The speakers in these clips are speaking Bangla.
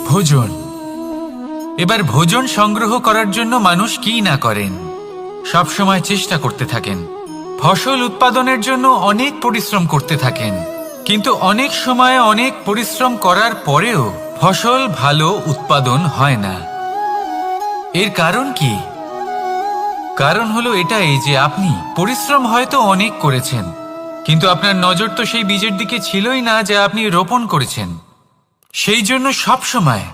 ভোজন। এবার ভোজন সংগ্রহ করার জন্য মানুষ কি না করেন, সবসময় চেষ্টা করতে থাকেন। ফসল উৎপাদনের জন্য অনেক পরিশ্রম করতে থাকেন, কিন্তু অনেক সময় অনেক পরিশ্রম করার পরেও ফসল ভালো উৎপাদন হয় না। এর কারণ কি? কারণ হলো এটাই যে আপনি পরিশ্রম হয়তো অনেক করেছেন, কিন্তু আপনার নজর তো সেই বীজের দিকে ছিলই না যা আপনি রোপণ করেছেন। সেই জন্য সবসময়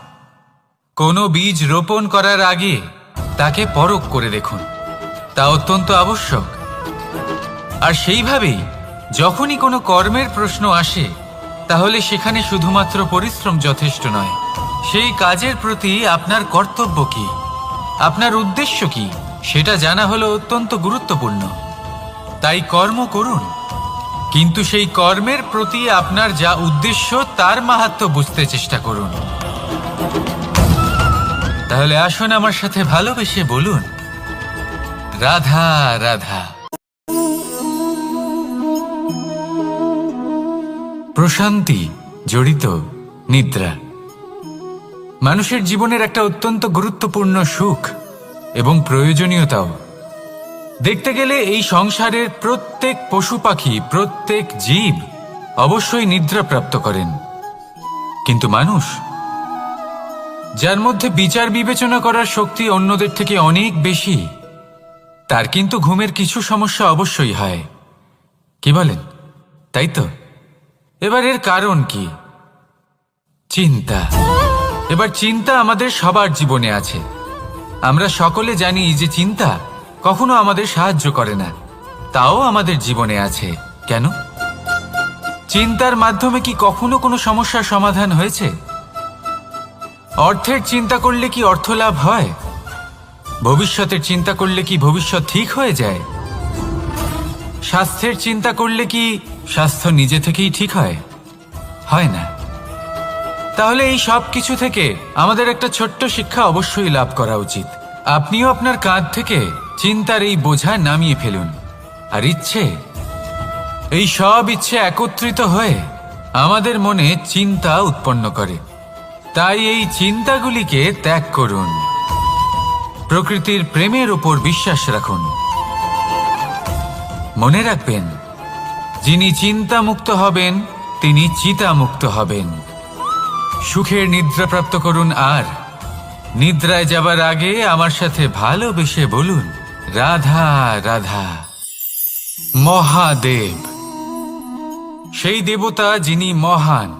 কোনো বীজ রোপণ করার আগে তাকে পরখ করে দেখুন, তা অত্যন্ত আবশ্যক। আর সেইভাবেই যখনই কোনো কর্মের প্রশ্ন আসে, তাহলে সেখানে শুধুমাত্র পরিশ্রম যথেষ্ট নয়। সেই কাজের প্রতি আপনার কর্তব্য কি, আপনার উদ্দেশ্য কি, সেটা জানা হলো অত্যন্ত গুরুত্বপূর্ণ। তাই কর্ম করুন, কিন্তু সেই কর্মের প্রতি আপনার যা উদ্দেশ্য তার মাহাত্ম্য বুঝতে চেষ্টা করুন। তাহলে আসুন আমার সাথে ভালোবেসে বলুন, রাধা রাধা। প্রশান্তি জড়িত নিদ্রা মানুষের জীবনের একটা অত্যন্ত গুরুত্বপূর্ণ সুখ এবং প্রয়োজনীয়তাও। দেখতে গেলে এই সংসারের প্রত্যেক পশু পাখি, প্রত্যেক জীব অবশ্যই নিদ্রা প্রাপ্ত করেন, কিন্তু মানুষ, যার মধ্যে বিচার বিবেচনা করার শক্তি অন্যদের থেকে অনেক বেশি, তার কিন্তু ঘুমের কিছু সমস্যা অবশ্যই হয়। কি বলেন, তাই তো? এবার এর কারণ কি? চিন্তা। এবার চিন্তা আমাদের সবার জীবনে আছে। আমরা সকলে জানি যে চিন্তা কখনো আমাদের সাহায্য করে না, তাও আমাদের জীবনে আছে। কেন? চিন্তার মাধ্যমে কি কখনো কোনো সমস্যার সমাধান হয়েছে? অর্থের চিন্তা করলে কি অর্থ লাভ হয়? ভবিষ্যতের চিন্তা করলে কি ভবিষ্যৎ ঠিক হয়ে যায়? স্বাস্থ্যের চিন্তা করলে কি স্বাস্থ্য নিজে থেকেই ঠিক হয়? হয় না। তাহলে এই সব কিছু থেকে আমাদের একটা ছোট্ট শিক্ষা অবশ্যই লাভ করা উচিত। আপনিও আপনার কাঁধ থেকে চিন্তার এই বোঝা নামিয়ে ফেলুন। আর এই সব ইচ্ছে একত্রিত হয়ে আমাদের মনে চিন্তা উৎপন্ন করে। তাই এই চিন্তাগুলিকে ত্যাগ করুন। প্রকৃতির প্রেমের উপর বিশ্বাস রাখুন। মনে রাখবেন, যিনি চিন্তামুক্ত হবেন তিনি চিতামুক্ত হবেন। সুখের নিদ্রা প্রাপ্ত করুন, আর নিদ্রায় যাবার আগে আমার সাথে ভালোবেসে বলুন, রাধা রাধা। মহাদেব সেই দেবতা যিনি মহান,